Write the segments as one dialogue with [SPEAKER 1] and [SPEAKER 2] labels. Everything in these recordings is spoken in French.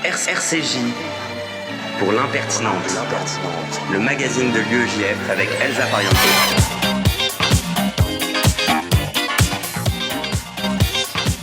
[SPEAKER 1] RCJ pour l'impertinente, le magazine de l'UEJF avec Elsa Parianto.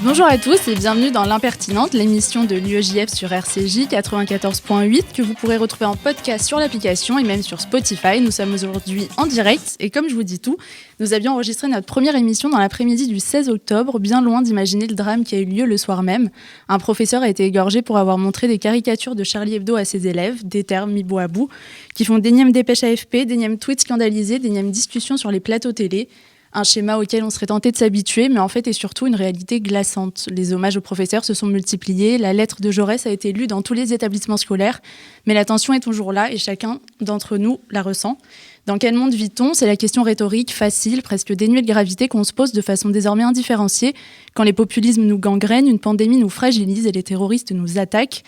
[SPEAKER 2] Bonjour à tous et bienvenue dans l'impertinente, l'émission de l'UEJF sur RCJ 94.8 que vous pourrez retrouver en podcast sur l'application et même sur Spotify. Nous sommes aujourd'hui en direct et comme je vous dis tout, nous avions enregistré notre première émission dans l'après-midi du 16 octobre, bien loin d'imaginer le drame qui a eu lieu le soir même. Un professeur a été égorgé pour avoir montré des caricatures de Charlie Hebdo à ses élèves, des termes mis bout à bout, qui font d'énièmes dépêches AFP, d'énièmes tweets scandalisés, d'énièmes discussions sur les plateaux télé. Un schéma auquel on serait tenté de s'habituer, mais en fait est surtout une réalité glaçante. Les hommages aux professeurs se sont multipliés, la lettre de Jaurès a été lue dans tous les établissements scolaires, mais la tension est toujours là et chacun d'entre nous la ressent. Dans quel monde vit-on ? C'est la question rhétorique, facile, presque dénuée de gravité qu'on se pose de façon désormais indifférenciée quand les populismes nous gangrènent, une pandémie nous fragilise et les terroristes nous attaquent.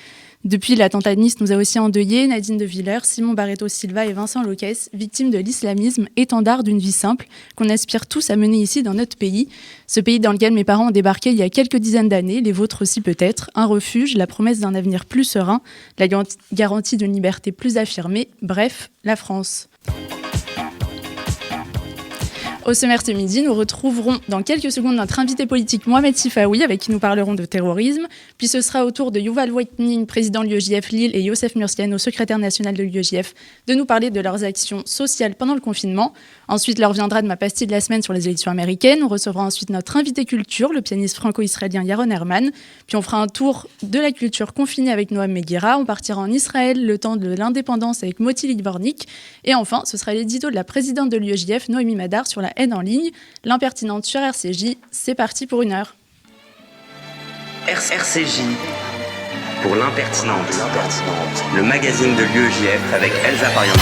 [SPEAKER 2] Depuis, l'attentat de Nice nous a aussi endeuillés, Nadine de Villers, Simon Barreto Silva et Vincent Loquès, victimes de l'islamisme, étendard d'une vie simple, qu'on aspire tous à mener ici dans notre pays. Ce pays dans lequel mes parents ont débarqué il y a quelques dizaines d'années, les vôtres aussi peut-être, un refuge, la promesse d'un avenir plus serein, la garantie d'une liberté plus affirmée, bref, la France. Au sommaire ce midi, nous retrouverons dans quelques secondes notre invité politique Mohamed Sifaoui, avec qui nous parlerons de terrorisme. Puis ce sera au tour de Yuval Wojtning, président de l'UEJF Lille, et Youssef Murciano, secrétaire national de l'UEJF, de nous parler de leurs actions sociales pendant le confinement. Ensuite, l'heure viendra de ma pastille de la semaine sur les élections américaines. On recevra ensuite notre invité culture, le pianiste franco-israélien Yaron Herman. Puis on fera un tour de la culture confinée avec Noam Meguira. On partira en Israël, le temps de l'indépendance avec Moti Libornik. Et enfin, ce sera l'édito de la présidente de l'UEJF, Noémie Madar, sur la haine en ligne. L'impertinente sur RCJ, c'est parti pour une heure.
[SPEAKER 1] RCJ pour l'impertinente, le magazine de l'UEJF avec Elsa Parianto.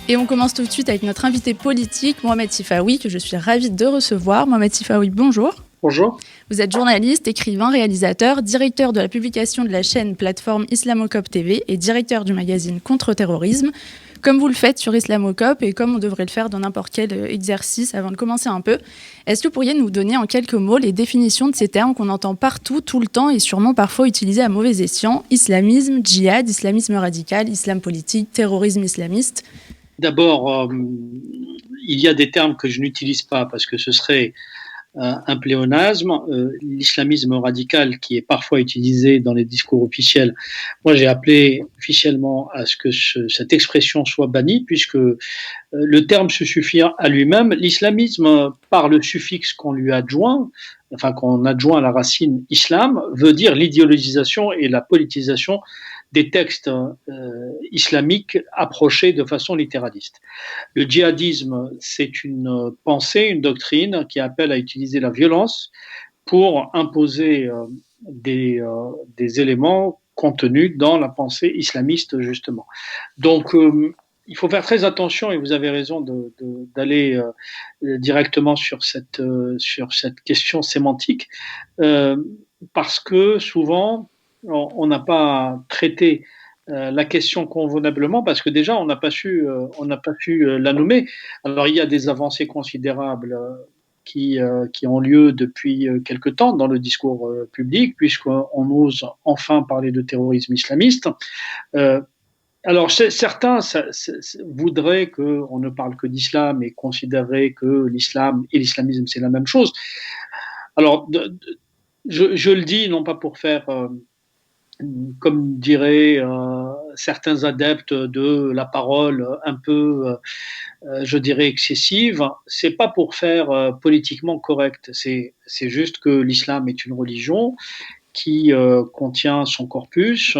[SPEAKER 2] Et on commence tout de suite avec notre invité politique, Mohamed Sifaoui, que je suis ravie de recevoir. Mohamed Sifaoui, bonjour.
[SPEAKER 3] Bonjour.
[SPEAKER 2] Vous êtes journaliste, écrivain, réalisateur, directeur de la publication de la chaîne plateforme Islamocop TV et directeur du magazine Contre-terrorisme. Comme vous le faites sur Islamocop et comme on devrait le faire dans n'importe quel exercice avant de commencer un peu, est-ce que vous pourriez nous donner en quelques mots les définitions de ces termes qu'on entend partout, tout le temps et sûrement parfois utilisés à mauvais escient ? Islamisme, djihad, islamisme radical, islam politique, terrorisme islamiste.
[SPEAKER 3] D'abord, il y a des termes que je n'utilise pas parce que ce serait un pléonasme. L'islamisme radical qui est parfois utilisé dans les discours officiels, moi j'ai appelé officiellement à ce que cette expression soit bannie puisque le terme se suffit à lui-même. L'islamisme, par le suffixe qu'on lui adjoint, qu'on adjoint à la racine islam, veut dire l'idéologisation et la politisation des textes islamiques approchés de façon littéraliste. Le djihadisme, c'est une pensée, une doctrine qui appelle à utiliser la violence pour imposer des éléments contenus dans la pensée islamiste, justement. Donc, il faut faire très attention, et vous avez raison d'aller directement sur cette question sémantique, parce que souvent, on n'a pas traité la question convenablement parce que déjà on n'a pas su la nommer. Alors il y a des avancées considérables qui ont lieu depuis quelque temps dans le discours public puisqu'on ose enfin parler de terrorisme islamiste. Alors certains voudraient qu'on ne parle que d'islam et considérer que l'islam et l'islamisme c'est la même chose. Alors je le dis non pas pour faire comme diraient certains adeptes de la parole un peu, je dirais, excessive, c'est pas pour faire politiquement correct, c'est juste que l'islam est une religion qui contient son corpus,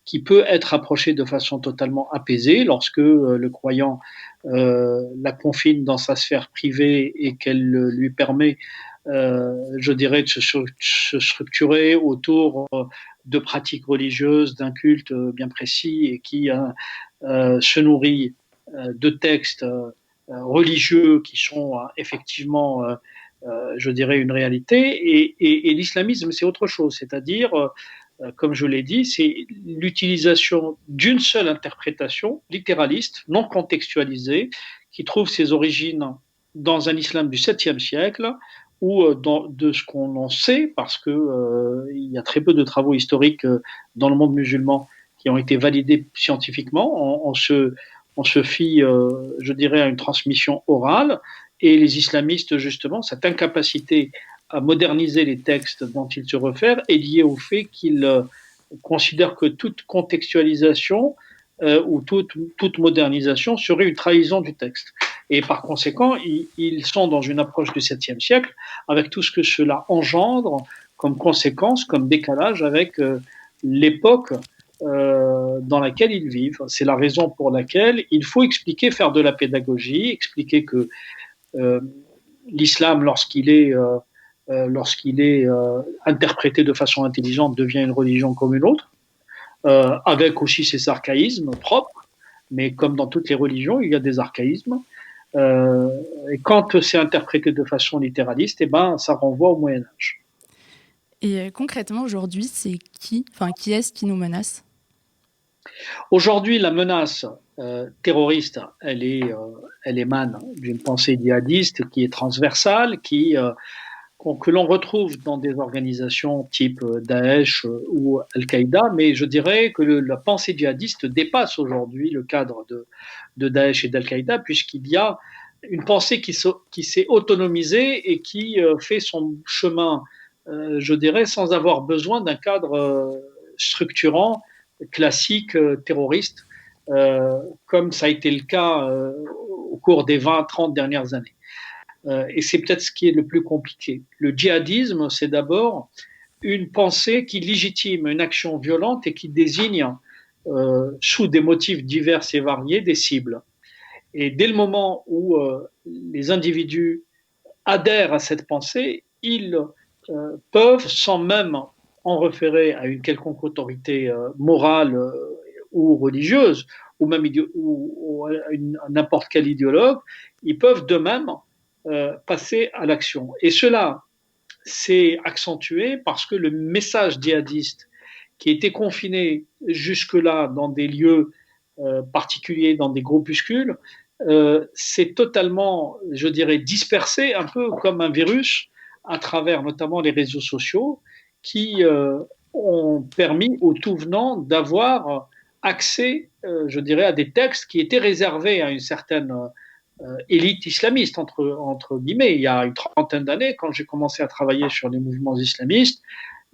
[SPEAKER 3] qui peut être approché de façon totalement apaisée lorsque le croyant la confine dans sa sphère privée et qu'elle lui permet, je dirais, de se structurer autour de pratiques religieuses, d'un culte bien précis et qui se nourrit de textes religieux qui sont effectivement, je dirais, une réalité. Et l'islamisme, c'est autre chose, c'est-à-dire, comme je l'ai dit, c'est l'utilisation d'une seule interprétation littéraliste, non contextualisée, qui trouve ses origines dans un islam du 7e siècle, ou de ce qu'on en sait, parce que il y a très peu de travaux historiques dans le monde musulman qui ont été validés scientifiquement. On se fie, je dirais, à une transmission orale, et les islamistes, justement, cette incapacité à moderniser les textes dont ils se réfèrent est liée au fait qu'ils considèrent que toute contextualisation ou toute modernisation serait une trahison du texte. Et par conséquent, ils sont dans une approche du 7e siècle avec tout ce que cela engendre comme conséquence, comme décalage avec l'époque dans laquelle ils vivent. C'est la raison pour laquelle il faut expliquer, faire de la pédagogie, expliquer que l'islam, lorsqu'il est interprété de façon intelligente, devient une religion comme une autre, avec aussi ses archaïsmes propres, mais comme dans toutes les religions, il y a des archaïsmes. Et quand c'est interprété de façon littéraliste, ça renvoie au Moyen-Âge.
[SPEAKER 2] Et concrètement, aujourd'hui, c'est qui est-ce qui nous menace ?
[SPEAKER 3] Aujourd'hui, la menace terroriste, elle émane d'une pensée djihadiste qui est transversale, que l'on retrouve dans des organisations type Daesh ou Al-Qaïda, mais je dirais que la pensée djihadiste dépasse aujourd'hui le cadre de Daesh et d'Al-Qaïda, puisqu'il y a une pensée qui s'est autonomisée et qui fait son chemin, je dirais, sans avoir besoin d'un cadre structurant, classique, terroriste, comme ça a été le cas au cours des 20-30 dernières années. Et c'est peut-être ce qui est le plus compliqué. Le djihadisme, c'est d'abord une pensée qui légitime une action violente et qui désigne, sous des motifs divers et variés, des cibles. Et dès le moment où les individus adhèrent à cette pensée, ils peuvent, sans même en référer à une quelconque autorité morale ou religieuse, ou même ou à n'importe quel idéologue, ils peuvent d'eux-mêmes passer à l'action. Et cela s'est accentué parce que le message djihadiste, qui était confiné jusque-là dans des lieux particuliers, dans des groupuscules, s'est totalement, je dirais, dispersé, un peu comme un virus, à travers notamment les réseaux sociaux, qui ont permis aux tout venants d'avoir accès, je dirais, à des textes qui étaient réservés à une certaine élite islamiste, entre guillemets. Il y a une trentaine d'années, quand j'ai commencé à travailler sur les mouvements islamistes,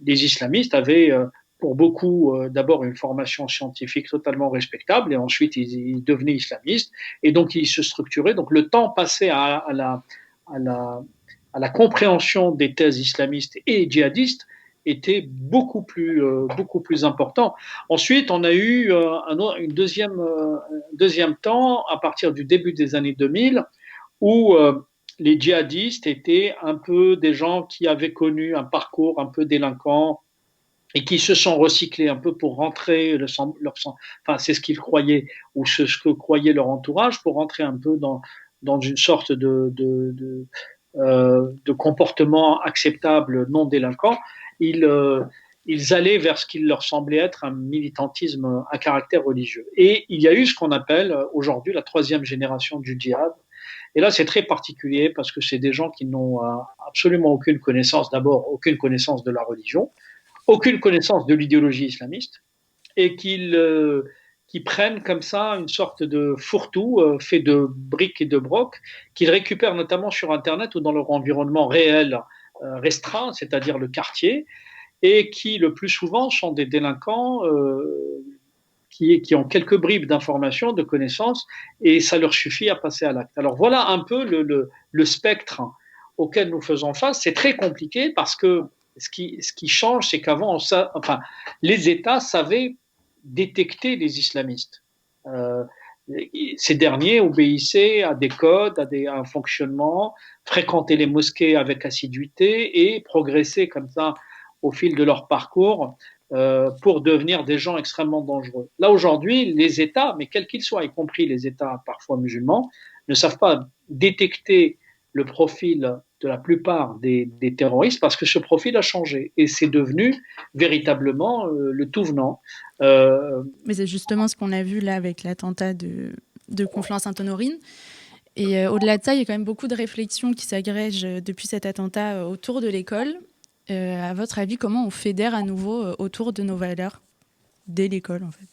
[SPEAKER 3] les islamistes avaient pour beaucoup d'abord une formation scientifique totalement respectable, et ensuite ils devenaient islamistes, et donc ils se structuraient. Donc le temps passé à la compréhension des thèses islamistes et djihadistes était beaucoup plus important. Ensuite, on a eu un deuxième temps à partir du début des années 2000 où les djihadistes étaient un peu des gens qui avaient connu un parcours un peu délinquant et qui se sont recyclés un peu pour rentrer c'est ce qu'ils croyaient ou ce que croyait leur entourage, pour rentrer un peu dans une sorte de comportement acceptable non délinquant. Ils allaient vers ce qui leur semblait être un militantisme à caractère religieux. Et il y a eu ce qu'on appelle aujourd'hui la troisième génération du djihad. Et là, c'est très particulier parce que c'est des gens qui n'ont absolument aucune connaissance, d'abord aucune connaissance de la religion, aucune connaissance de l'idéologie islamiste, et qui prennent comme ça une sorte de fourre-tout fait de briques et de brocs, qu'ils récupèrent notamment sur Internet ou dans leur environnement réel restreint, c'est-à-dire le quartier, et qui le plus souvent sont des délinquants qui ont quelques bribes d'informations, de connaissances, et ça leur suffit à passer à l'acte. Alors voilà un peu le spectre auquel nous faisons face. C'est très compliqué parce que ce qui change, c'est qu'avant, les États savaient détecter les islamistes. Ces derniers obéissaient à des codes, à un fonctionnement, fréquentaient les mosquées avec assiduité et progressaient comme ça au fil de leur parcours pour devenir des gens extrêmement dangereux. Là, aujourd'hui, les États, mais quels qu'ils soient, y compris les États parfois musulmans, ne savent pas détecter le profil de la plupart des terroristes parce que ce profil a changé et c'est devenu véritablement le tout venant.
[SPEAKER 2] Mais c'est justement ce qu'on a vu là avec l'attentat de Conflans-Sainte-Honorine. Et au-delà de ça, il y a quand même beaucoup de réflexions qui s'agrègent depuis cet attentat autour de l'école. À votre avis, comment on fédère à nouveau autour de nos valeurs dès l'école, en fait?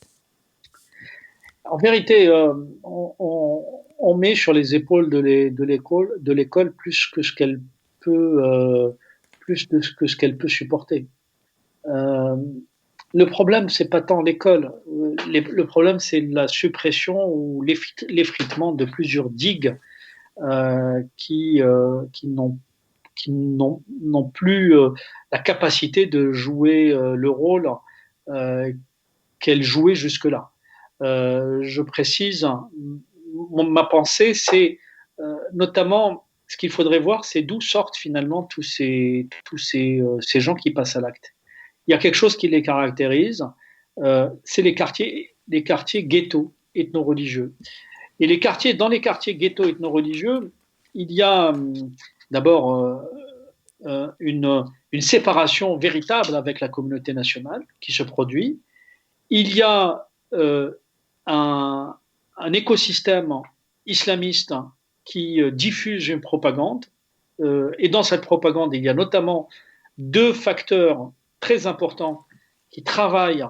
[SPEAKER 3] En vérité, on met sur les épaules de l'école plus que ce qu'elle peut, que ce qu'elle peut supporter. Euh, le problème, c'est pas tant l'école. Le problème, c'est la suppression ou l'effritement de plusieurs digues qui n'ont plus la capacité de jouer le rôle qu'elles jouaient jusque-là. Je précise, ma pensée, c'est notamment ce qu'il faudrait voir, c'est d'où sortent finalement tous ces gens qui passent à l'acte. Il y a quelque chose qui les caractérise, c'est les quartiers ghetto ethno-religieux. Et dans les quartiers ghetto ethno-religieux, il y a d'abord une séparation véritable avec la communauté nationale qui se produit. Il y a un écosystème islamiste qui diffuse une propagande. Et dans cette propagande, il y a notamment deux facteurs très importants qui travaillent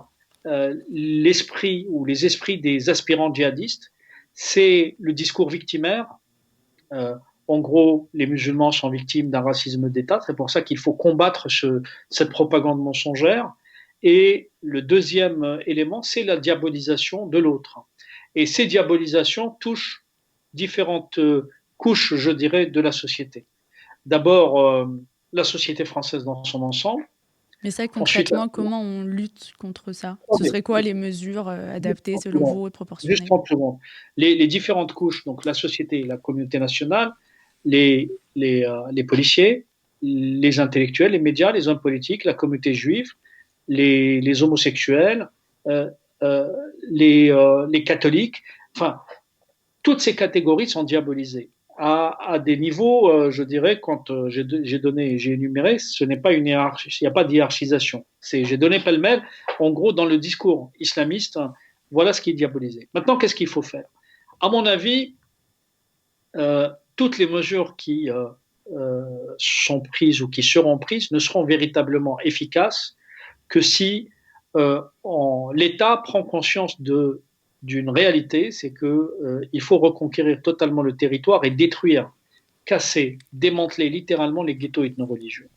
[SPEAKER 3] l'esprit ou les esprits des aspirants djihadistes. C'est le discours victimaire. En gros, les musulmans sont victimes d'un racisme d'État. C'est pour ça qu'il faut combattre cette propagande mensongère. Et le deuxième élément, c'est la diabolisation de l'autre. Et ces diabolisations touchent différentes couches, je dirais, de la société. D'abord, la société française dans son ensemble.
[SPEAKER 2] Mais ça, concrètement, comment on lutte contre ça? Ce serait quoi les mesures adaptées selon vous et proportionnées?
[SPEAKER 3] Juste 30 secondes. Les différentes couches, donc la société, la communauté nationale, les policiers, les intellectuels, les médias, les hommes politiques, la communauté juive, les homosexuels, les catholiques, enfin, toutes ces catégories sont diabolisées à des niveaux, je dirais, quand j'ai énuméré, ce n'est pas une hiérarchie, il n'y a pas de hiérarchisation. J'ai donné pêle-mêle, en gros, dans le discours islamiste, voilà ce qui est diabolisé. Maintenant, qu'est-ce qu'il faut faire? À mon avis, toutes les mesures qui sont prises ou qui seront prises ne seront véritablement efficaces que si l'État prend conscience d'une réalité, c'est qu'il faut reconquérir totalement le territoire et détruire, casser, démanteler littéralement les ghettos ethno-religieux.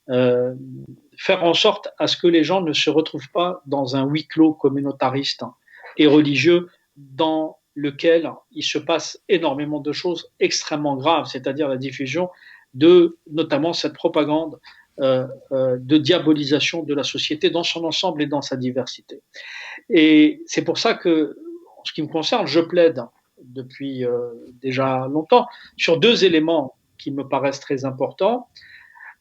[SPEAKER 3] Faire en sorte à ce que les gens ne se retrouvent pas dans un huis clos communautariste et religieux dans lequel il se passe énormément de choses extrêmement graves, c'est-à-dire la diffusion de notamment cette propagande de diabolisation de la société dans son ensemble et dans sa diversité. Et c'est pour ça que, en ce qui me concerne, je plaide depuis déjà longtemps sur deux éléments qui me paraissent très importants.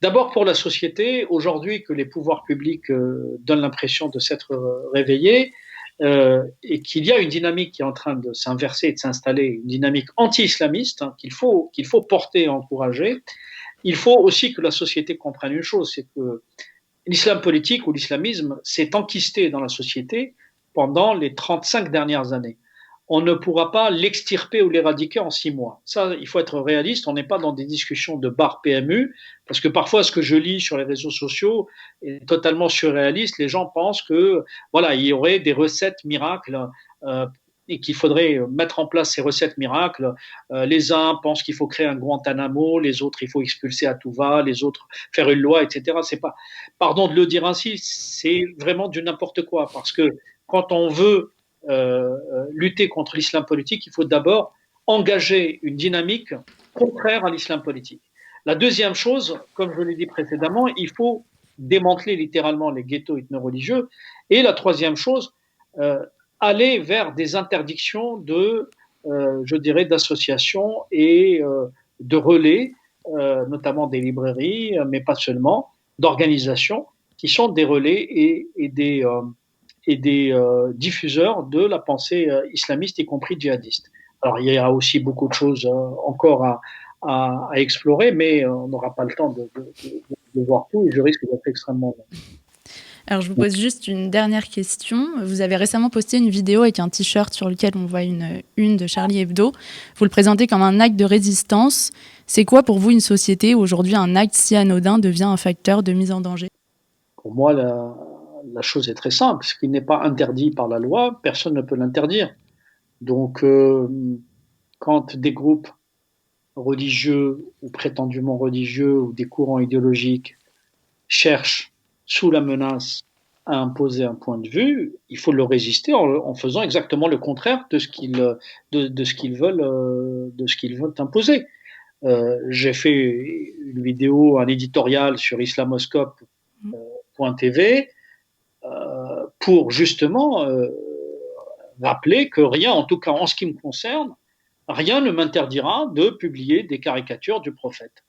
[SPEAKER 3] D'abord pour la société, aujourd'hui que les pouvoirs publics donnent l'impression de s'être réveillés et qu'il y a une dynamique qui est en train de s'inverser et de s'installer, une dynamique anti-islamiste qu'il faut porter et encourager. Il faut aussi que la société comprenne une chose, c'est que l'islam politique ou l'islamisme s'est enquisté dans la société pendant les 35 dernières années. On ne pourra pas l'extirper ou l'éradiquer en 6 mois. Ça, il faut être réaliste, on n'est pas dans des discussions de bar PMU, parce que parfois ce que je lis sur les réseaux sociaux est totalement surréaliste. Les gens pensent que voilà, il y aurait des recettes miracles et qu'il faudrait mettre en place ces recettes miracles. Les uns pensent qu'il faut créer un Guantanamo, les autres il faut expulser à tout va, les autres faire une loi, etc. C'est pas, pardon de le dire ainsi, c'est vraiment du n'importe quoi, parce que quand on veut lutter contre l'islam politique, il faut d'abord engager une dynamique contraire à l'islam politique. La deuxième chose, comme je l'ai dit précédemment, il faut démanteler littéralement les ghettos ethno-religieux. Et la troisième chose, aller vers des interdictions je dirais, d'associations et de relais, notamment des librairies, mais pas seulement, d'organisations qui sont des relais et des diffuseurs de la pensée islamiste, y compris djihadiste. Alors, il y a aussi beaucoup de choses encore à explorer, mais on n'aura pas le temps de voir tout et je risque d'être extrêmement long.
[SPEAKER 2] Alors, je vous pose juste une dernière question. Vous avez récemment posté une vidéo avec un t-shirt sur lequel on voit une de Charlie Hebdo. Vous le présentez comme un acte de résistance. C'est quoi pour vous une société où aujourd'hui un acte si anodin devient un facteur de mise en danger ?
[SPEAKER 3] Pour moi, la chose est très simple. Ce qui n'est pas interdit par la loi, personne ne peut l'interdire. Donc, quand des groupes religieux ou prétendument religieux ou des courants idéologiques cherchent sous la menace à imposer un point de vue, il faut le résister en faisant exactement le contraire de ce qu'ils veulent imposer. J'ai fait une vidéo, un éditorial sur islamoscope.tv pour justement rappeler que rien, en tout cas en ce qui me concerne, rien ne m'interdira de publier des caricatures du prophète,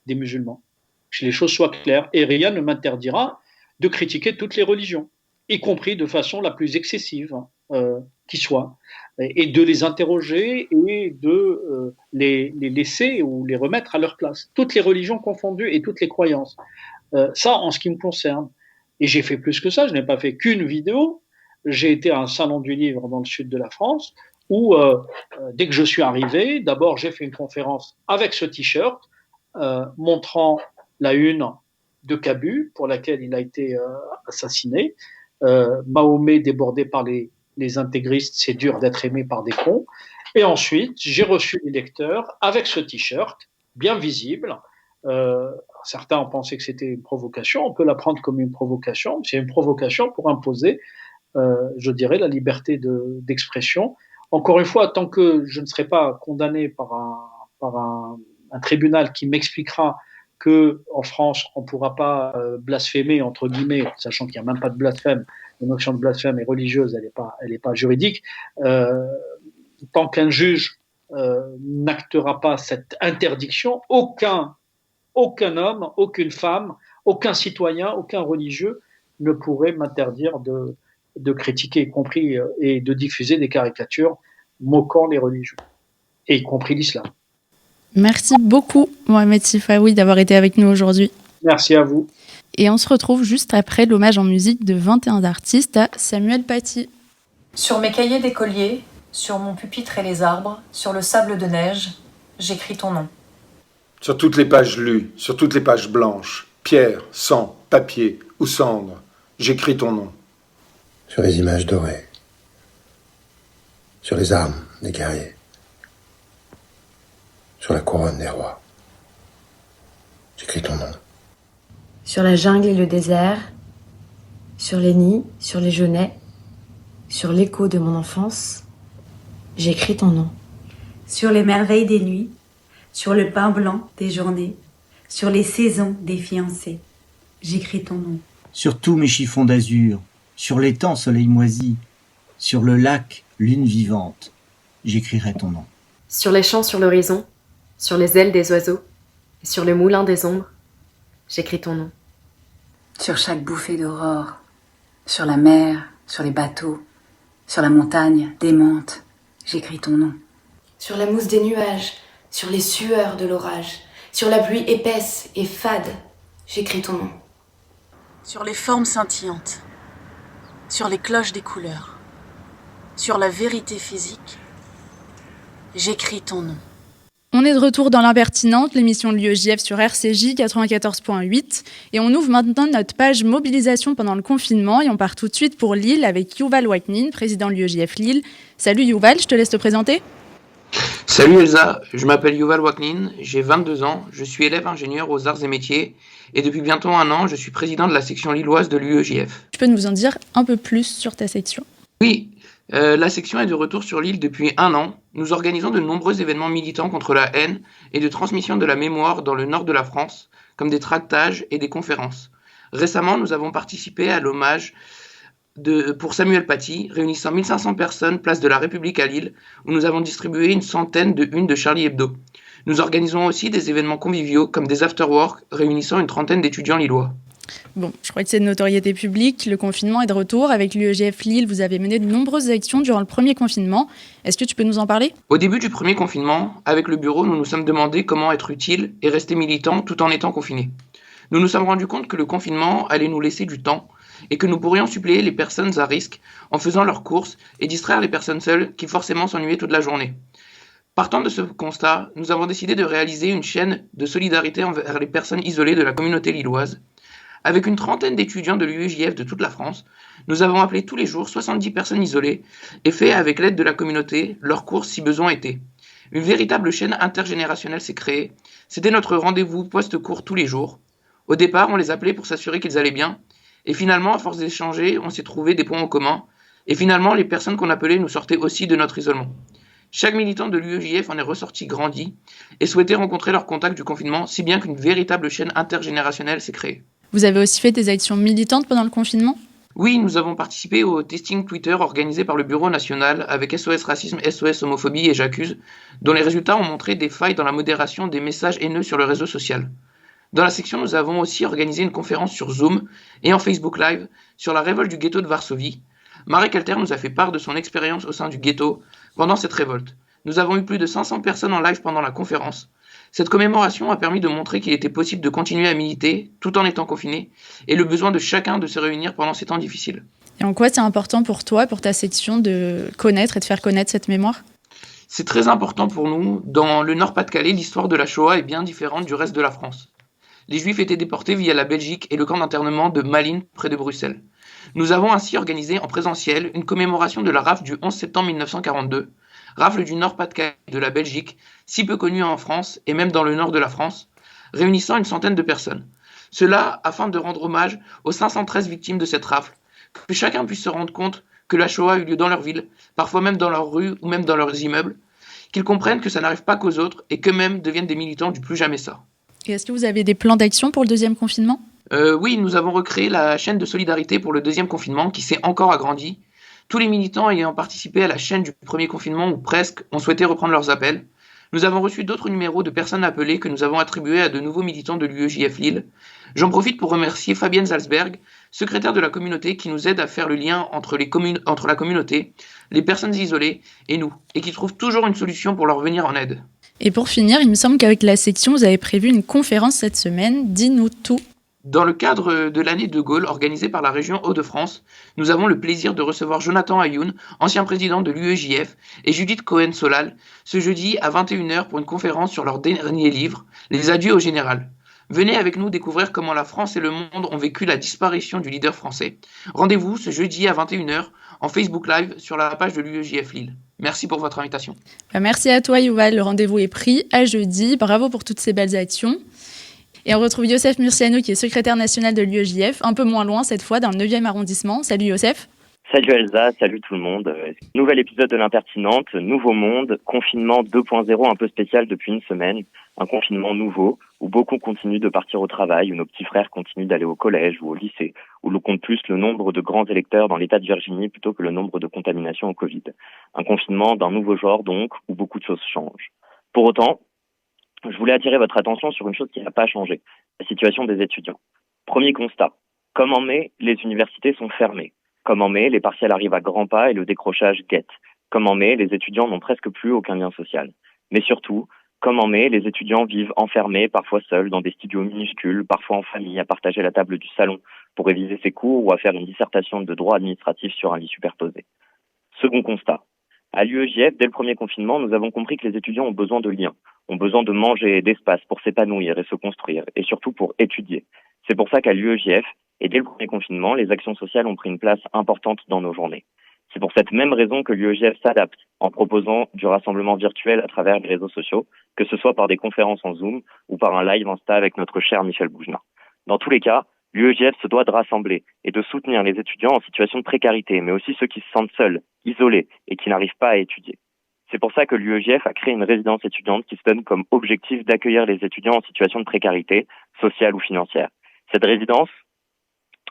[SPEAKER 3] des musulmans. Que les choses soient claires. Et rien ne m'interdira de critiquer toutes les religions, y compris de façon la plus excessive qui soit, et de les interroger et de les laisser ou les remettre à leur place. Toutes les religions confondues et toutes les croyances. Ça, en ce qui me concerne. Et j'ai fait plus que ça, je n'ai pas fait qu'une vidéo. J'ai été à un salon du livre dans le sud de la France où, dès que je suis arrivé, d'abord j'ai fait une conférence avec ce t-shirt montrant la une de Kabu, pour laquelle il a été assassiné. Mahomet débordé par les intégristes, c'est dur d'être aimé par des cons. Et ensuite, j'ai reçu les lecteurs avec ce t-shirt, bien visible. Certains ont pensé que c'était une provocation. On peut la prendre comme une provocation. C'est une provocation pour imposer, je dirais, la liberté d'expression. Encore une fois, tant que je ne serai pas condamné par un tribunal qui m'expliquera que en France, on ne pourra pas blasphémer, entre guillemets, sachant qu'il n'y a même pas de blasphème, la notion de blasphème est religieuse, elle n'est pas juridique, tant qu'un juge n'actera pas cette interdiction, aucun homme, aucune femme, aucun citoyen, aucun religieux ne pourrait m'interdire de critiquer, y compris, et de diffuser des caricatures moquant les religions, et y compris l'islam.
[SPEAKER 2] Merci beaucoup, Mohamed Sifaoui, d'avoir été avec nous aujourd'hui.
[SPEAKER 3] Merci à vous.
[SPEAKER 2] Et on se retrouve juste après l'hommage en musique de 21 artistes à Samuel Paty.
[SPEAKER 4] Sur mes cahiers d'écolier, sur mon pupitre et les arbres, sur le sable de neige, j'écris ton nom.
[SPEAKER 5] Sur toutes les pages lues, sur toutes les pages blanches, pierre, sang, papier ou cendre, j'écris ton nom.
[SPEAKER 6] Sur les images dorées, sur les armes des guerriers, sur la couronne des rois, j'écris ton nom.
[SPEAKER 7] Sur la jungle et le désert, sur les nids, sur les genêts, sur l'écho de mon enfance, j'écris ton nom.
[SPEAKER 8] Sur les merveilles des nuits, sur le pain blanc des journées, sur les saisons des fiancés, j'écris ton nom.
[SPEAKER 9] Sur tous mes chiffons d'azur, sur l'étang soleil moisi, sur le lac lune vivante, j'écrirai ton nom.
[SPEAKER 10] Sur les champs sur l'horizon, sur les ailes des oiseaux, et sur le moulin des ombres, j'écris ton nom.
[SPEAKER 11] Sur chaque bouffée d'aurore, sur la mer, sur les bateaux, sur la montagne démente, j'écris ton nom.
[SPEAKER 12] Sur la mousse des nuages, sur les sueurs de l'orage, sur la pluie épaisse et fade, j'écris ton nom.
[SPEAKER 13] Sur les formes scintillantes, sur les cloches des couleurs, sur la vérité physique, j'écris ton nom.
[SPEAKER 2] On est de retour dans l'impertinente, l'émission de l'UEJF sur RCJ 94.8 et on ouvre maintenant notre page mobilisation pendant le confinement et on part tout de suite pour Lille avec Yuval Waknin, président de l'UEJF Lille. Salut Yuval, je te laisse te présenter.
[SPEAKER 14] Salut Elsa, je m'appelle Yuval Waknin, j'ai 22 ans, je suis élève ingénieur aux arts et métiers et depuis bientôt 1 an, je suis président de la section lilloise de l'UEJF.
[SPEAKER 2] Tu peux nous en dire un peu plus sur ta section ?
[SPEAKER 14] Oui, la section est de retour sur Lille depuis 1 an. Nous organisons de nombreux événements militants contre la haine et de transmission de la mémoire dans le nord de la France, comme des tractages et des conférences. Récemment, nous avons participé à l'hommage pour Samuel Paty, réunissant 1500 personnes place de la République à Lille, où nous avons distribué une centaine de unes de Charlie Hebdo. Nous organisons aussi des événements conviviaux, comme des after-work, réunissant une trentaine d'étudiants lillois.
[SPEAKER 2] Bon, je crois que c'est de notoriété publique. Le confinement est de retour. Avec l'UEJF Lille, vous avez mené de nombreuses actions durant le premier confinement. Est-ce que tu peux nous en parler ?
[SPEAKER 14] Au début du premier confinement, avec le bureau, nous nous sommes demandé comment être utile et rester militant tout en étant confinés. Nous nous sommes rendus compte que le confinement allait nous laisser du temps et que nous pourrions suppléer les personnes à risque en faisant leurs courses et distraire les personnes seules qui forcément s'ennuyaient toute la journée. Partant de ce constat, nous avons décidé de réaliser une chaîne de solidarité envers les personnes isolées de la communauté lilloise. Avec une trentaine d'étudiants de l'UEJF de toute la France, nous avons appelé tous les jours 70 personnes isolées et fait, avec l'aide de la communauté, leurs courses si besoin était. Une véritable chaîne intergénérationnelle s'est créée. C'était notre rendez-vous post-cours tous les jours. Au départ, on les appelait pour s'assurer qu'ils allaient bien. Et finalement, à force d'échanger, on s'est trouvé des points en commun. Et finalement, les personnes qu'on appelait nous sortaient aussi de notre isolement. Chaque militant de l'UEJF en est ressorti grandi et souhaitait rencontrer leurs contacts du confinement, si bien qu'une véritable chaîne intergénérationnelle s'est créée.
[SPEAKER 2] Vous avez aussi fait des actions militantes pendant le confinement ?
[SPEAKER 14] Oui, nous avons participé au testing Twitter organisé par le Bureau national avec SOS Racisme, SOS Homophobie et J'accuse, dont les résultats ont montré des failles dans la modération des messages haineux sur le réseau social. Dans la section, nous avons aussi organisé une conférence sur Zoom et en Facebook Live sur la révolte du ghetto de Varsovie. Marek Alter nous a fait part de son expérience au sein du ghetto pendant cette révolte. Nous avons eu plus de 500 personnes en live pendant la conférence. Cette commémoration a permis de montrer qu'il était possible de continuer à militer tout en étant confiné et le besoin de chacun de se réunir pendant ces temps difficiles.
[SPEAKER 2] Et en quoi c'est important pour toi, pour ta section, de connaître et de faire connaître cette mémoire ?
[SPEAKER 14] C'est très important pour nous. Dans le Nord-Pas-de-Calais, l'histoire de la Shoah est bien différente du reste de la France. Les Juifs étaient déportés via la Belgique et le camp d'internement de Malines près de Bruxelles. Nous avons ainsi organisé en présentiel une commémoration de la rafle du 11 septembre 1942, rafle du Nord-Pas-de-Calais de la Belgique, si peu connue en France et même dans le nord de la France, réunissant une centaine de personnes. Cela afin de rendre hommage aux 513 victimes de cette rafle, que chacun puisse se rendre compte que la Shoah a eu lieu dans leur ville, parfois même dans leur rue ou même dans leurs immeubles, qu'ils comprennent que ça n'arrive pas qu'aux autres et qu'eux-mêmes deviennent des militants du plus jamais ça.
[SPEAKER 2] Et est-ce que vous avez des plans d'action pour le deuxième confinement ?
[SPEAKER 14] Oui, nous avons recréé la chaîne de solidarité pour le deuxième confinement qui s'est encore agrandie. Tous les militants ayant participé à la chaîne du premier confinement ou presque ont souhaité reprendre leurs appels. Nous avons reçu d'autres numéros de personnes appelées que nous avons attribués à de nouveaux militants de l'UEJF Lille. J'en profite pour remercier Fabienne Salzberg, secrétaire de la communauté, qui nous aide à faire le lien entre la communauté, les personnes isolées et nous, et qui trouve toujours une solution pour leur venir en aide.
[SPEAKER 2] Et pour finir, il me semble qu'avec la section, vous avez prévu une conférence cette semaine. Dis-nous tout.
[SPEAKER 14] Dans le cadre de l'année de Gaulle organisée par la région Hauts-de-France, nous avons le plaisir de recevoir Jonathan Ayoun, ancien président de l'UEJF, et Judith Cohen-Solal, ce jeudi à 21h pour une conférence sur leur dernier livre, Les adieux au général. Venez avec nous découvrir comment la France et le monde ont vécu la disparition du leader français. Rendez-vous ce jeudi à 21h en Facebook Live sur la page de l'UEJF Lille. Merci pour votre invitation.
[SPEAKER 2] Merci à toi Yuval, le rendez-vous est pris. À jeudi, bravo pour toutes ces belles actions. Et on retrouve Youssef Murciano qui est secrétaire national de l'UEJF, un peu moins loin cette fois, dans le 9e arrondissement. Salut Youssef.
[SPEAKER 15] Salut Elsa, salut tout le monde. Nouvel épisode de l'Impertinente, nouveau monde, confinement 2.0 un peu spécial depuis une semaine. Un confinement nouveau où beaucoup continuent de partir au travail, où nos petits frères continuent d'aller au collège ou au lycée, où l'on compte plus le nombre de grands électeurs dans l'État de Virginie plutôt que le nombre de contaminations au Covid. Un confinement d'un nouveau genre donc, où beaucoup de choses changent. Pour autant, je voulais attirer votre attention sur une chose qui n'a pas changé, la situation des étudiants. Premier constat, comme en mai, les universités sont fermées. Comme en mai, les partiels arrivent à grands pas et le décrochage guette. Comme en mai, les étudiants n'ont presque plus aucun lien social. Mais surtout, comme en mai, les étudiants vivent enfermés, parfois seuls, dans des studios minuscules, parfois en famille, à partager la table du salon pour réviser ses cours ou à faire une dissertation de droit administratif sur un lit superposé. Second constat. À l'UEJF, dès le premier confinement, nous avons compris que les étudiants ont besoin de liens, ont besoin de manger et d'espace pour s'épanouir et se construire, et surtout pour étudier. C'est pour ça qu'à l'UEJF, et dès le premier confinement, les actions sociales ont pris une place importante dans nos journées. C'est pour cette même raison que l'UEJF s'adapte en proposant du rassemblement virtuel à travers les réseaux sociaux, que ce soit par des conférences en Zoom ou par un live Insta avec notre cher Michel Boujna. Dans tous les cas, l'UEJF se doit de rassembler et de soutenir les étudiants en situation de précarité, mais aussi ceux qui se sentent seuls, isolés et qui n'arrivent pas à étudier. C'est pour ça que l'UEJF a créé une résidence étudiante qui se donne comme objectif d'accueillir les étudiants en situation de précarité, sociale ou financière. Cette résidence,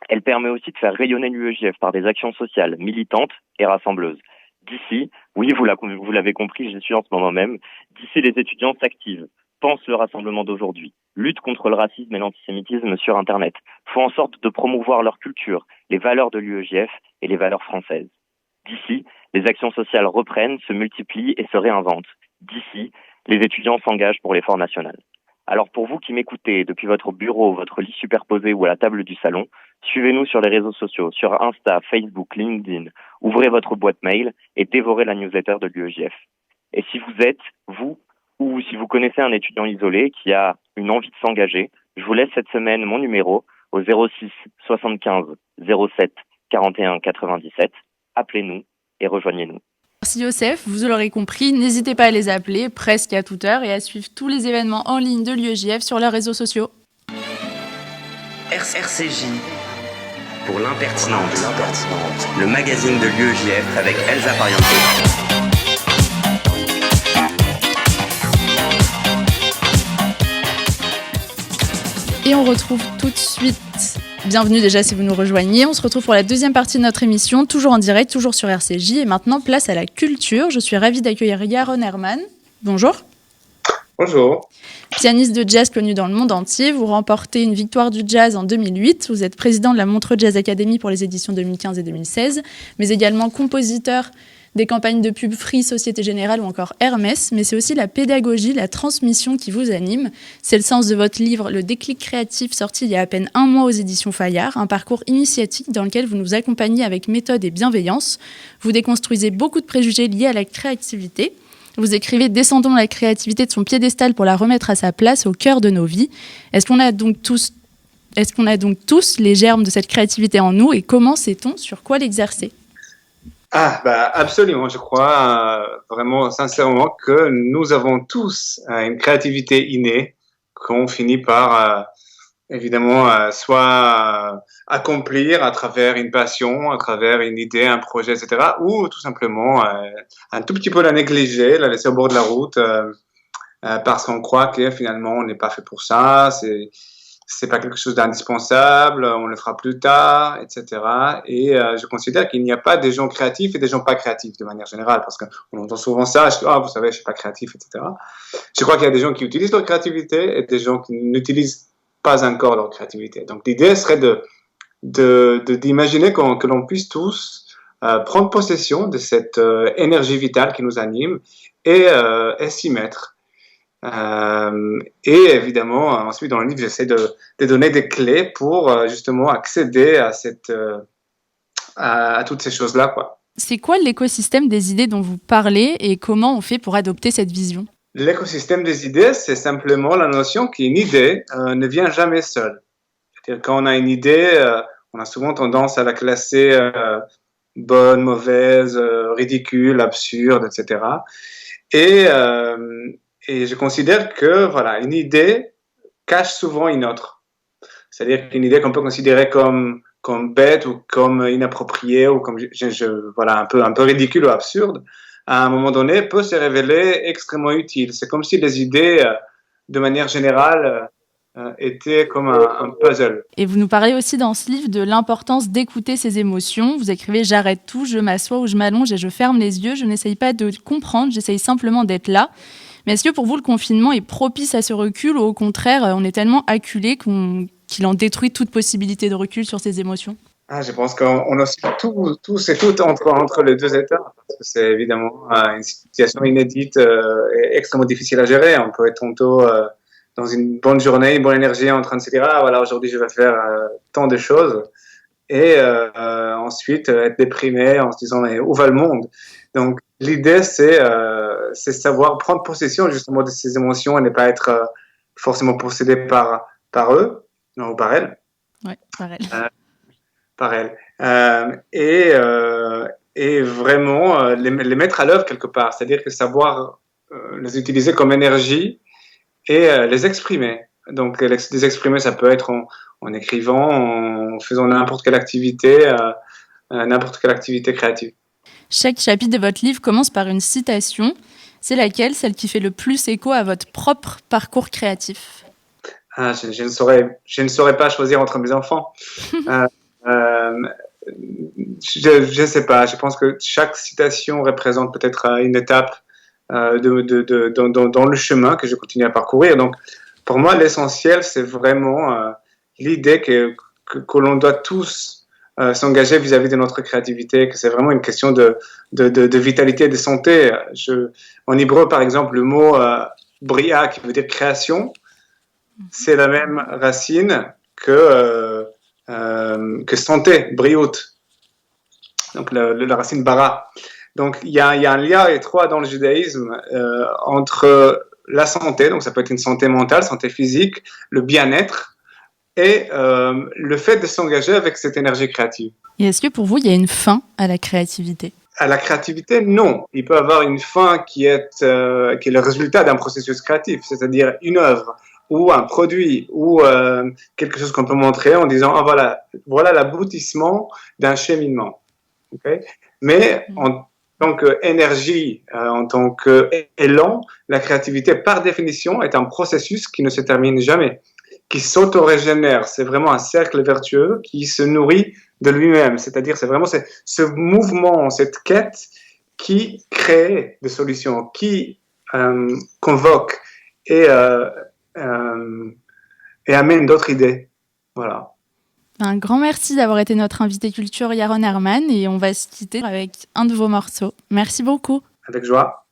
[SPEAKER 15] elle permet aussi de faire rayonner l'UEJF par des actions sociales militantes et rassembleuses. D'ici, oui, vous l'avez compris, j'y suis en ce moment même, d'ici les étudiants s'activent, pensent le rassemblement d'aujourd'hui, luttent contre le racisme et l'antisémitisme sur Internet, font en sorte de promouvoir leur culture, les valeurs de l'UEJF et les valeurs françaises. D'ici, les actions sociales reprennent, se multiplient et se réinventent. D'ici, les étudiants s'engagent pour l'effort national. Alors pour vous qui m'écoutez depuis votre bureau, votre lit superposé ou à la table du salon, suivez-nous sur les réseaux sociaux, sur Insta, Facebook, LinkedIn. Ouvrez votre boîte mail et dévorez la newsletter de l'UEJF. Et si vous êtes, vous, ou si vous connaissez un étudiant isolé qui a une envie de s'engager, je vous laisse cette semaine mon numéro au 06 75 07 41 97. Appelez-nous et rejoignez-nous.
[SPEAKER 2] Merci Youssef, vous l'aurez compris, n'hésitez pas à les appeler presque à toute heure et à suivre tous les événements en ligne de l'UEJF sur leurs réseaux sociaux.
[SPEAKER 1] RCJ pour l'impertinente, le magazine de l'UEJF avec Elsa Pariente.
[SPEAKER 2] Et on retrouve tout de suite, bienvenue déjà si vous nous rejoignez, on se retrouve pour la deuxième partie de notre émission, toujours en direct, toujours sur RCJ. Et maintenant, place à la culture. Je suis ravie d'accueillir Yaron Herman. Bonjour.
[SPEAKER 16] Bonjour.
[SPEAKER 2] Pianiste de jazz connu dans le monde entier, vous remportez une victoire du jazz en 2008. Vous êtes président de la Montreux Jazz Academy pour les éditions 2015 et 2016, mais également compositeur des campagnes de pub Free, Société Générale ou encore Hermès, mais c'est aussi la pédagogie, la transmission qui vous anime. C'est le sens de votre livre Le déclic créatif, sorti il y a à peine un mois aux éditions Fayard, un parcours initiatique dans lequel vous nous accompagnez avec méthode et bienveillance. Vous déconstruisez beaucoup de préjugés liés à la créativité. Vous écrivez « Descendons la créativité de son piédestal pour la remettre à sa place au cœur de nos vies ». Est-ce qu'on a donc tous les germes de cette créativité en nous et comment sait-on sur quoi l'exercer ?
[SPEAKER 16] Absolument, je crois vraiment sincèrement que nous avons tous une créativité innée qu'on finit par évidemment soit accomplir à travers une passion, à travers une idée, un projet, etc. ou tout simplement un tout petit peu la négliger, la laisser au bord de la route parce qu'on croit que finalement on n'est pas fait pour ça, c'est pas quelque chose d'indispensable, on le fera plus tard, etc. Et je considère qu'il n'y a pas des gens créatifs et des gens pas créatifs de manière générale, parce qu'on entend souvent ça, vous savez, je suis pas créatif, etc. Je crois qu'il y a des gens qui utilisent leur créativité et des gens qui n'utilisent pas encore leur créativité. Donc l'idée serait d'imaginer que l'on puisse tous prendre possession de cette énergie vitale qui nous anime et s'y mettre. Et évidemment, ensuite dans le livre, j'essaie de donner des clés pour justement accéder à toutes ces choses-là, quoi.
[SPEAKER 2] C'est quoi l'écosystème des idées dont vous parlez et comment on fait pour adopter cette vision ?
[SPEAKER 16] L'écosystème des idées, c'est simplement la notion qu'une idée ne vient jamais seule. C'est-à-dire quand on a une idée, on a souvent tendance à la classer bonne, mauvaise, ridicule, absurde, etc. Et je considère que voilà, une idée cache souvent une autre. C'est-à-dire qu'une idée qu'on peut considérer comme bête ou comme inappropriée ou comme un peu ridicule ou absurde, à un moment donné peut se révéler extrêmement utile. C'est comme si les idées, de manière générale, étaient comme un puzzle.
[SPEAKER 2] Et vous nous parlez aussi dans ce livre de l'importance d'écouter ses émotions. Vous écrivez « J'arrête tout, je m'assois ou je m'allonge et je ferme les yeux. Je n'essaye pas de comprendre, j'essaye simplement d'être là ». Mais est-ce que pour vous, le confinement est propice à ce recul ou au contraire, on est tellement acculé qu'il en détruit toute possibilité de recul sur ses émotions ?
[SPEAKER 16] Je pense qu'on oscille tous et toutes entre les deux états, parce que c'est évidemment une situation inédite et extrêmement difficile à gérer. On peut être tantôt dans une bonne journée, une bonne énergie, en train de se dire « voilà, aujourd'hui je vais faire tant de choses », et ensuite être déprimé en se disant « mais où va le monde ?» Donc l'idée, c'est savoir prendre possession justement de ces émotions et ne pas être forcément possédé par eux, non, par elles.
[SPEAKER 2] Ouais, par elles.
[SPEAKER 16] Par elles. Et vraiment les mettre à l'œuvre quelque part, c'est-à-dire que savoir les utiliser comme énergie et les exprimer. Donc les exprimer, ça peut être en écrivant, en faisant n'importe quelle activité créative.
[SPEAKER 2] Chaque chapitre de votre livre commence par une citation. C'est laquelle, celle qui fait le plus écho à votre propre parcours créatif ?
[SPEAKER 16] Je ne saurais pas choisir entre mes enfants. Je sais pas. Je pense que chaque citation représente peut-être une étape dans le chemin que je continue à parcourir. Donc, pour moi, l'essentiel, c'est vraiment l'idée que l'on doit tous s'engager vis-à-vis de notre créativité, que c'est vraiment une question de vitalité et de santé. En hébreu, par exemple, le mot bria, qui veut dire création, c'est la même racine que santé, briut. Donc la racine bara. Donc il y a un lien étroit dans le judaïsme entre la santé, donc ça peut être une santé mentale, santé physique, le bien-être et le fait de s'engager avec cette énergie créative.
[SPEAKER 2] Et est-ce que pour vous, il y a une fin à la créativité ?
[SPEAKER 16] À la créativité, non. Il peut y avoir une fin qui est le résultat d'un processus créatif, c'est-à-dire une œuvre ou un produit ou quelque chose qu'on peut montrer en disant voilà l'aboutissement d'un cheminement. Okay? Mais en tant qu'énergie, en tant qu'élan, la créativité par définition est un processus qui ne se termine jamais, qui s'auto-régénère. C'est vraiment un cercle vertueux qui se nourrit de lui-même. C'est-à-dire, c'est vraiment ce mouvement, cette quête qui crée des solutions, qui convoque et amène d'autres idées. Voilà.
[SPEAKER 2] Un grand merci d'avoir été notre invité culture, Yaron Herman, et on va se quitter avec un de vos morceaux. Merci beaucoup.
[SPEAKER 16] Avec joie.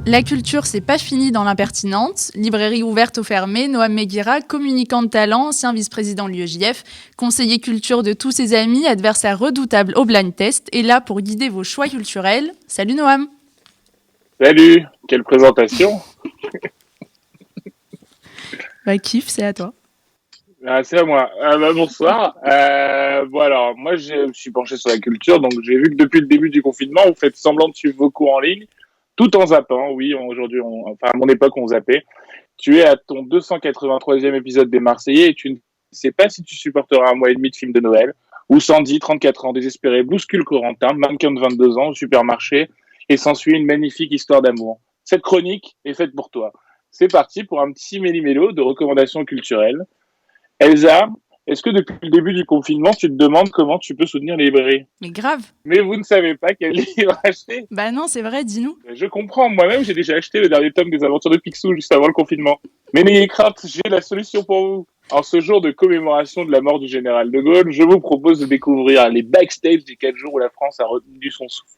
[SPEAKER 2] La culture, c'est pas fini dans l'impertinente. Librairie ouverte ou fermée, Noam Meguira, communicant de talent, ancien vice-président de l'UEJF, conseiller culture de tous ses amis, adversaire redoutable au blind test, est là pour guider vos choix culturels. Salut Noam.
[SPEAKER 6] Salut, quelle présentation.
[SPEAKER 2] Kiff, c'est à toi.
[SPEAKER 6] C'est à moi. Bonsoir. Bon alors, moi je me suis penché sur la culture, donc j'ai vu que depuis le début du confinement, vous faites semblant de suivre vos cours en ligne, tout en zappant. Oui, aujourd'hui, à mon époque, on zappait. Tu es à ton 283e épisode des Marseillais et tu ne sais pas si tu supporteras un mois et demi de film de Noël où Sandy, 34 ans, désespéré, bouscule Corentin, mannequin de 22 ans, au supermarché. et s'ensuit une magnifique histoire d'amour. Cette chronique est faite pour toi. C'est parti pour un petit méli-mélo de recommandations culturelles. Elsa, est-ce que depuis le début du confinement, tu te demandes comment tu peux soutenir les librairies ?
[SPEAKER 2] Mais grave.
[SPEAKER 6] Mais vous ne savez pas quel livre acheter ?
[SPEAKER 2] Bah non, c'est vrai, dis-nous.
[SPEAKER 6] Je comprends, moi-même j'ai déjà acheté le dernier tome des aventures de Picsou juste avant le confinement. Mais n'ayez crainte, j'ai la solution pour vous. En ce jour de commémoration de la mort du général de Gaulle, je vous propose de découvrir les backstage des 4 jours où la France a retenu son souffle.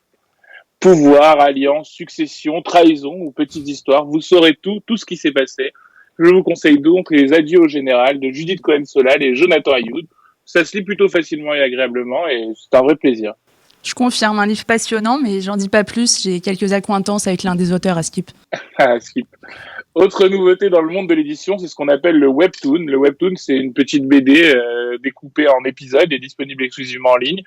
[SPEAKER 6] Pouvoir, alliance, succession, trahison ou petites histoires, vous saurez tout ce qui s'est passé. Je vous conseille donc Les Adieux au général de Judith Cohen-Solal et Jonathan Ayoud. Ça se lit plutôt facilement et agréablement et c'est un vrai plaisir.
[SPEAKER 2] Je confirme, un livre passionnant, mais j'en dis pas plus, j'ai quelques accointances avec l'un des auteurs à Skip.
[SPEAKER 6] Skip. Autre nouveauté dans le monde de l'édition, c'est ce qu'on appelle le webtoon. Le webtoon, c'est une petite BD découpée en épisodes et disponible exclusivement en ligne.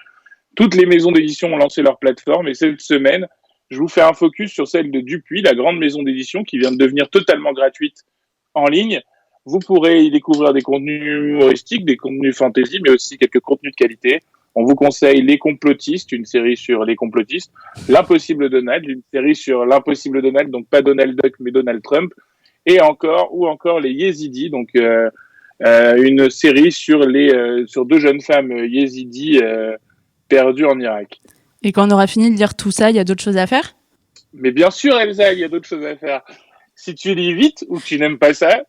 [SPEAKER 6] Toutes les maisons d'édition ont lancé leur plateforme et cette semaine, je vous fais un focus sur celle de Dupuis, la grande maison d'édition qui vient de devenir totalement gratuite en ligne. Vous pourrez y découvrir des contenus humoristiques, des contenus fantasy, mais aussi quelques contenus de qualité. On vous conseille Les Complotistes, une série sur les complotistes, L'Impossible Donald, une série sur l'impossible Donald, donc pas Donald Duck mais Donald Trump, et encore les Yézidis, donc une série sur deux jeunes femmes yézidis perdues en Irak.
[SPEAKER 2] Et quand on aura fini de lire tout ça, il y a d'autres choses à faire ?
[SPEAKER 6] Mais bien sûr, Elsa, il y a d'autres choses à faire. Si tu lis vite ou que tu n'aimes pas ça,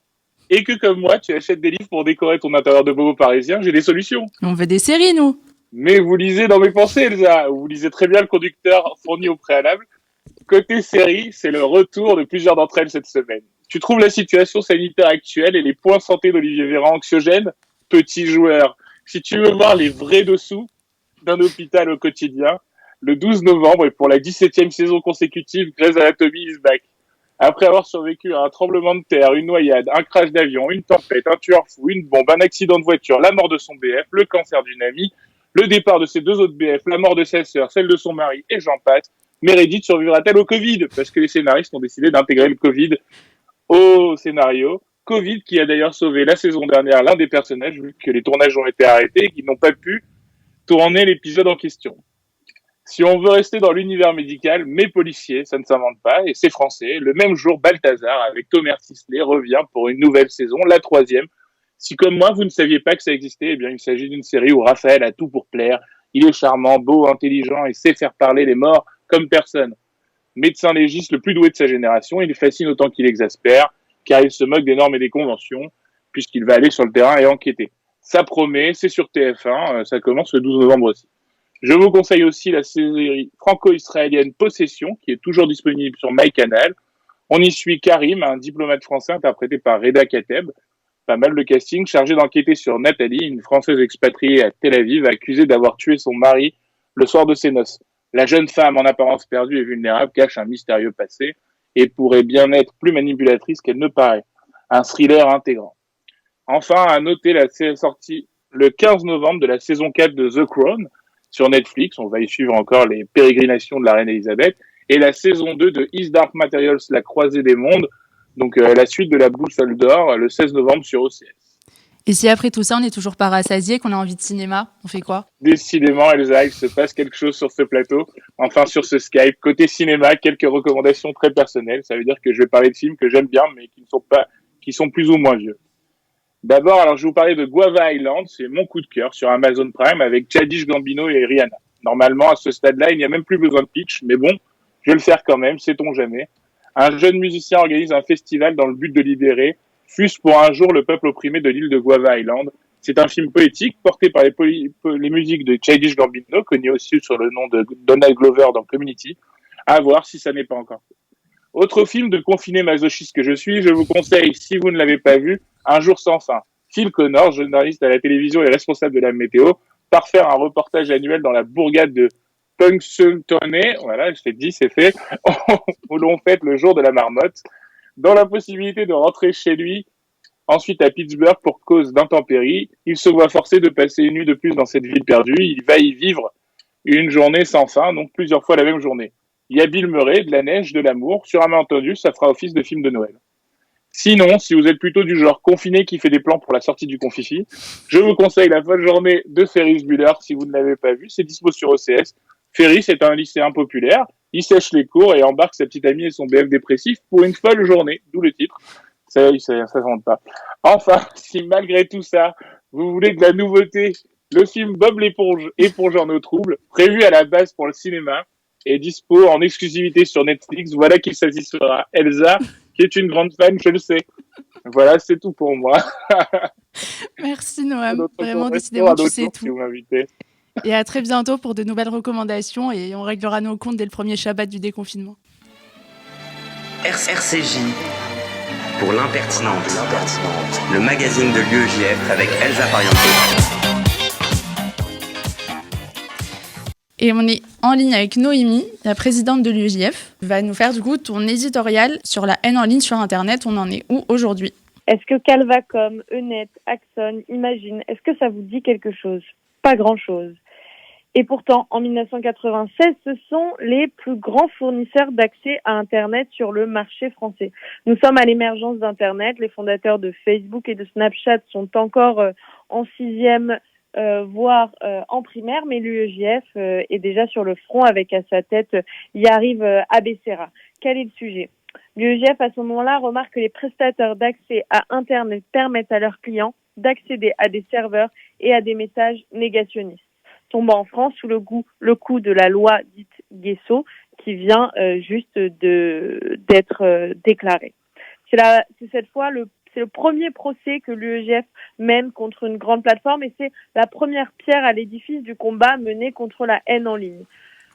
[SPEAKER 6] et que comme moi, tu achètes des livres pour décorer ton intérieur de bobo parisien, j'ai des solutions.
[SPEAKER 2] On veut des séries, nous.
[SPEAKER 6] Mais vous lisez dans mes pensées, Elsa. Vous lisez très bien le conducteur fourni au préalable. Côté série, c'est le retour de plusieurs d'entre elles cette semaine. Tu trouves la situation sanitaire actuelle et les points santé d'Olivier Véran anxiogènes ? Petit joueur. Si tu veux voir les vrais dessous d'un hôpital au quotidien, le 12 novembre et pour la 17e saison consécutive, Grey's Anatomy is back. Après avoir survécu à un tremblement de terre, une noyade, un crash d'avion, une tempête, un tueur fou, une bombe, un accident de voiture, la mort de son BF, le cancer d'une amie, le départ de ses 2 autres BF, la mort de sa sœur, celle de son mari, et j'en passe, Meredith survivra-t-elle au Covid ? Parce que les scénaristes ont décidé d'intégrer le Covid au scénario. Covid qui a d'ailleurs sauvé la saison dernière l'un des personnages, vu que les tournages ont été arrêtés et qu'ils n'ont pas pu tourner l'épisode en question. Si on veut rester dans l'univers médical, mais policier, ça ne s'invente pas, et c'est français. Le même jour, Balthazar, avec Thomas Sisley, revient pour une nouvelle saison, la 3e. Si comme moi, vous ne saviez pas que ça existait, eh bien, il s'agit d'une série où Raphaël a tout pour plaire. Il est charmant, beau, intelligent et sait faire parler les morts comme personne. Médecin légiste le plus doué de sa génération, il fascine autant qu'il exaspère, car il se moque des normes et des conventions, puisqu'il va aller sur le terrain et enquêter. Ça promet, c'est sur TF1, ça commence le 12 novembre aussi. Je vous conseille aussi la série franco-israélienne Possession, qui est toujours disponible sur MyCanal. On y suit Karim, un diplomate français interprété par Reda Kateb. Pas mal de casting, chargé d'enquêter sur Nathalie, une Française expatriée à Tel Aviv, accusée d'avoir tué son mari le soir de ses noces. La jeune femme, en apparence perdue et vulnérable, cache un mystérieux passé et pourrait bien être plus manipulatrice qu'elle ne paraît. Un thriller intégrant. Enfin, à noter la sortie le 15 novembre de la saison 4 de The Crown sur Netflix. On va y suivre encore les pérégrinations de la reine Elisabeth. Et la saison 2 de His Dark Materials, La Croisée des Mondes. Donc la suite de la Boussole d'Or, le 16 novembre sur OCS.
[SPEAKER 2] Et si après tout ça, on n'est toujours pas rassasié, qu'on a envie de cinéma, on fait quoi ?
[SPEAKER 6] Décidément, Elsa, il se passe quelque chose sur ce plateau. Enfin, sur ce Skype. Côté cinéma, quelques recommandations très personnelles. Ça veut dire que je vais parler de films que j'aime bien, mais qui sont plus ou moins vieux. D'abord, alors je vais vous parler de Guava Island. C'est mon coup de cœur sur Amazon Prime avec Childish Gambino et Rihanna. Normalement, à ce stade-là, il n'y a même plus besoin de pitch, mais bon, je vais le faire quand même, sait-on jamais. Un jeune musicien organise un festival dans le but de libérer, fût-ce pour un jour, le peuple opprimé de l'île de Guava Island. C'est un film poétique porté par les musiques de Childish Gambino, connu aussi sur le nom de Donald Glover dans Community. À voir si ça n'est pas encore fait. Autre film de confiné masochiste que je suis, je vous conseille, si vous ne l'avez pas vu, Un jour sans fin. Phil Connors, journaliste à la télévision et responsable de la météo, part faire un reportage annuel dans la bourgade de Punxsutawney, voilà, je t'ai dit, c'est fait, où l'on fête le jour de la marmotte, dans la possibilité de rentrer chez lui, ensuite à Pittsburgh pour cause d'intempéries. Il se voit forcé de passer une nuit de plus dans cette ville perdue. Il va y vivre une journée sans fin, donc plusieurs fois la même journée. Il y a Bill Murray, de la neige, de l'amour. Sur un malentendu, ça fera office de film de Noël. Sinon, si vous êtes plutôt du genre confiné qui fait des plans pour la sortie du Confifi, je vous conseille La folle journée de Ferris Bueller si vous ne l'avez pas vu. C'est dispo sur OCS. Ferry, c'est un lycéen populaire. Il sèche les cours et embarque sa petite amie et son BF dépressif pour une folle journée. D'où le titre. Ça se vante pas. Enfin, si malgré tout ça, vous voulez de la nouveauté, le film Bob l'éponge, éponge en eau trouble, prévu à la base pour le cinéma, est dispo en exclusivité sur Netflix. Voilà qui satisfera Elsa, qui est une grande fan, je le sais. Voilà, c'est tout pour moi.
[SPEAKER 2] Merci Noam, vraiment décidément tu sais tout.
[SPEAKER 6] Si vous m'invitez.
[SPEAKER 2] Et à très bientôt pour de nouvelles recommandations et on réglera nos comptes dès le premier Shabbat du déconfinement.
[SPEAKER 1] RCJ pour l'impertinente, le magazine de l'UEJF avec Elsa Parianto.
[SPEAKER 2] Et on est en ligne avec Noémie, la présidente de l'UEJF, va nous faire du coup ton éditorial sur la haine en ligne sur Internet. On en est où aujourd'hui ?
[SPEAKER 17] Est-ce que Calvacom, Eunet, Axon, Imagine, est-ce que ça vous dit quelque chose ? Pas grand-chose. Et pourtant, en 1996, ce sont les plus grands fournisseurs d'accès à Internet sur le marché français. Nous sommes à l'émergence d'Internet. Les fondateurs de Facebook et de Snapchat sont encore en 6e, voire en primaire, mais l'UEJF est déjà sur le front avec à sa tête Yariv Abessera. Quel est le sujet ? L'UEJF, à ce moment-là, remarque que les prestataires d'accès à Internet permettent à leurs clients d'accéder à des serveurs et à des messages négationnistes, tombant en France sous le coup de la loi dite Guesso, qui vient juste d'être déclarée. C'est cette fois c'est le premier procès que l'UEJF mène contre une grande plateforme et c'est la première pierre à l'édifice du combat mené contre la haine en ligne.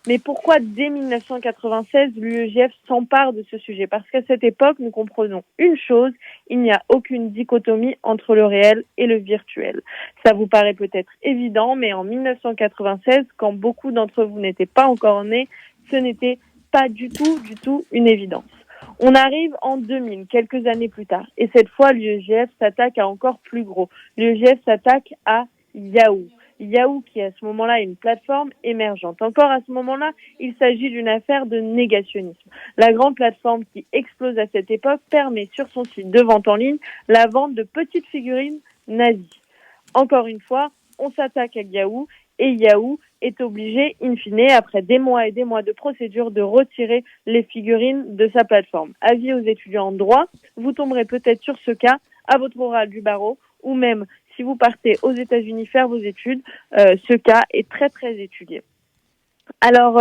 [SPEAKER 17] Mais pourquoi dès 1996 l'UEJF s'empare de ce sujet ? Parce qu'à cette époque, nous comprenons une chose, il n'y a aucune dichotomie entre le réel et le virtuel. Ça vous paraît peut-être évident, mais en 1996, quand beaucoup d'entre vous n'étaient pas encore nés, ce n'était pas du tout une évidence. On arrive en 2000, quelques années plus tard, et cette fois l'UEJF s'attaque à encore plus gros. L'UEJF s'attaque à Yahoo. Yahoo qui à ce moment-là est une plateforme émergente. Encore à ce moment-là, il s'agit d'une affaire de négationnisme. La grande plateforme qui explose à cette époque permet sur son site de vente en ligne la vente de petites figurines nazies. Encore une fois, on s'attaque à Yahoo et Yahoo est obligé, in fine, après des mois et des mois de procédure, de retirer les figurines de sa plateforme. Avis aux étudiants en droit, vous tomberez peut-être sur ce cas à votre oral du barreau ou même si vous partez aux États-Unis faire vos études, ce cas est très très étudié. Alors,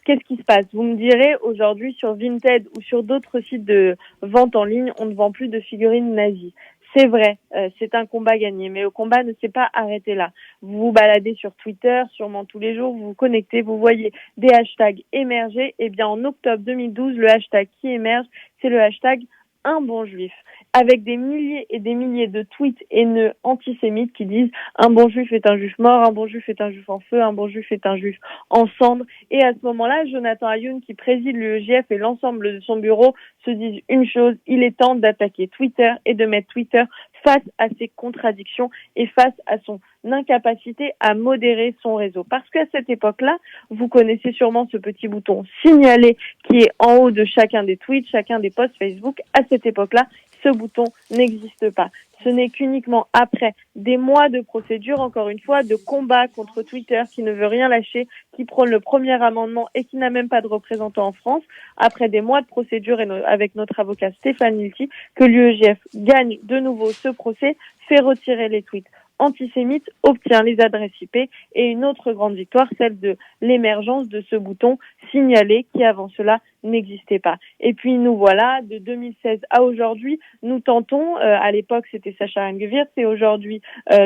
[SPEAKER 17] qu'est-ce qui se passe ? Vous me direz, aujourd'hui sur Vinted ou sur d'autres sites de vente en ligne, on ne vend plus de figurines nazies. C'est vrai, c'est un combat gagné, mais le combat ne s'est pas arrêté là. Vous vous baladez sur Twitter, sûrement tous les jours, vous vous connectez, vous voyez des hashtags émerger. Eh bien, en octobre 2012, le hashtag qui émerge, c'est le hashtag un bon juif, avec des milliers et des milliers de tweets haineux antisémites qui disent un bon juif est un juif mort, un bon juif est un juif en feu, un bon juif est un juif en cendres. Et à ce moment-là, Jonathan Ayoun, qui préside l'UEJF et l'ensemble de son bureau, se disent une chose, il est temps d'attaquer Twitter et de mettre Twitter face à ses contradictions et face à son incapacité à modérer son réseau. Parce qu'à cette époque-là, vous connaissez sûrement ce petit bouton signaler qui est en haut de chacun des tweets, chacun des posts Facebook. À cette époque-là, ce bouton n'existe pas. Ce n'est qu'uniquement après des mois de procédure, encore une fois, de combat contre Twitter qui ne veut rien lâcher, qui prône le premier amendement et qui n'a même pas de représentant en France, après des mois de procédure et avec notre avocat Stéphane Milti, que l'UEJF gagne de nouveau ce procès, fait retirer les tweets antisémites, obtient les adresses IP et une autre grande victoire, celle de l'émergence de ce bouton signaler qui avant cela n'existait pas. Et puis nous voilà, de 2016 à aujourd'hui, nous tentons, à l'époque c'était Sacha Rengeviertz et aujourd'hui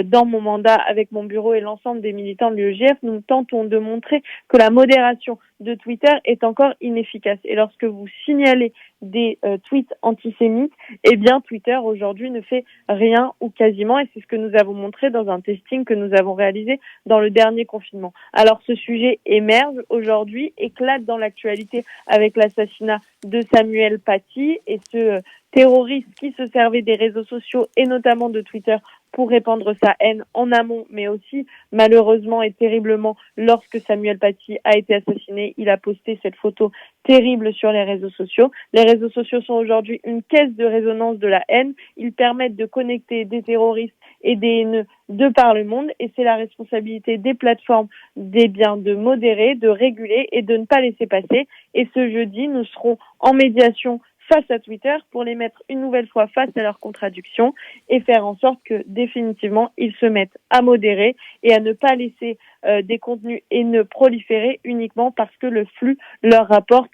[SPEAKER 17] dans mon mandat avec mon bureau et l'ensemble des militants de l'UEJF, nous tentons de montrer que la modération de Twitter est encore inefficace. Et lorsque vous signalez des tweets antisémites, eh bien Twitter aujourd'hui ne fait rien ou quasiment, et c'est ce que nous avons montré dans un testing que nous avons réalisé dans le dernier confinement. Alors ce sujet émerge aujourd'hui, éclate dans l'actualité avec l'assassinat de Samuel Paty et ce terroriste qui se servait des réseaux sociaux et notamment de Twitter pour répandre sa haine en amont, mais aussi malheureusement et terriblement lorsque Samuel Paty a été assassiné, il a posté cette photo terrible sur les réseaux sociaux. Les réseaux sociaux sont aujourd'hui une caisse de résonance de la haine. Ils permettent de connecter des terroristes et des haineux de par le monde, et c'est la responsabilité des plateformes de modérer, de réguler et de ne pas laisser passer. Et ce jeudi, nous serons en médiation face à Twitter pour les mettre une nouvelle fois face à leurs contradictions et faire en sorte que définitivement ils se mettent à modérer et à ne pas laisser des contenus haineux proliférer uniquement parce que le flux leur rapporte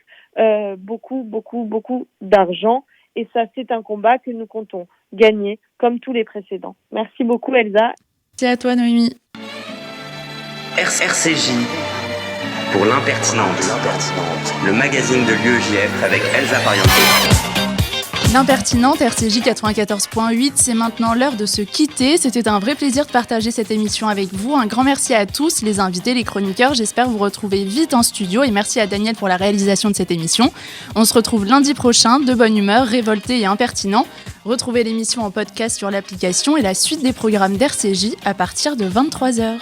[SPEAKER 17] beaucoup d'argent. Et ça, c'est un combat que nous comptons gagner comme tous les précédents. Merci beaucoup Elsa.
[SPEAKER 2] Merci à toi Noémie.
[SPEAKER 1] RCJ pour l'impertinente, le magazine de l'UEJF avec Elsa Parianto.
[SPEAKER 2] L'impertinente, RCJ 94.8, c'est maintenant l'heure de se quitter. C'était un vrai plaisir de partager cette émission avec vous. Un grand merci à tous, les invités, les chroniqueurs. J'espère vous retrouver vite en studio et merci à Daniel pour la réalisation de cette émission. On se retrouve lundi prochain, de bonne humeur, révolté et impertinent. Retrouvez l'émission en podcast sur l'application et la suite des programmes d'RCJ à partir de 23h.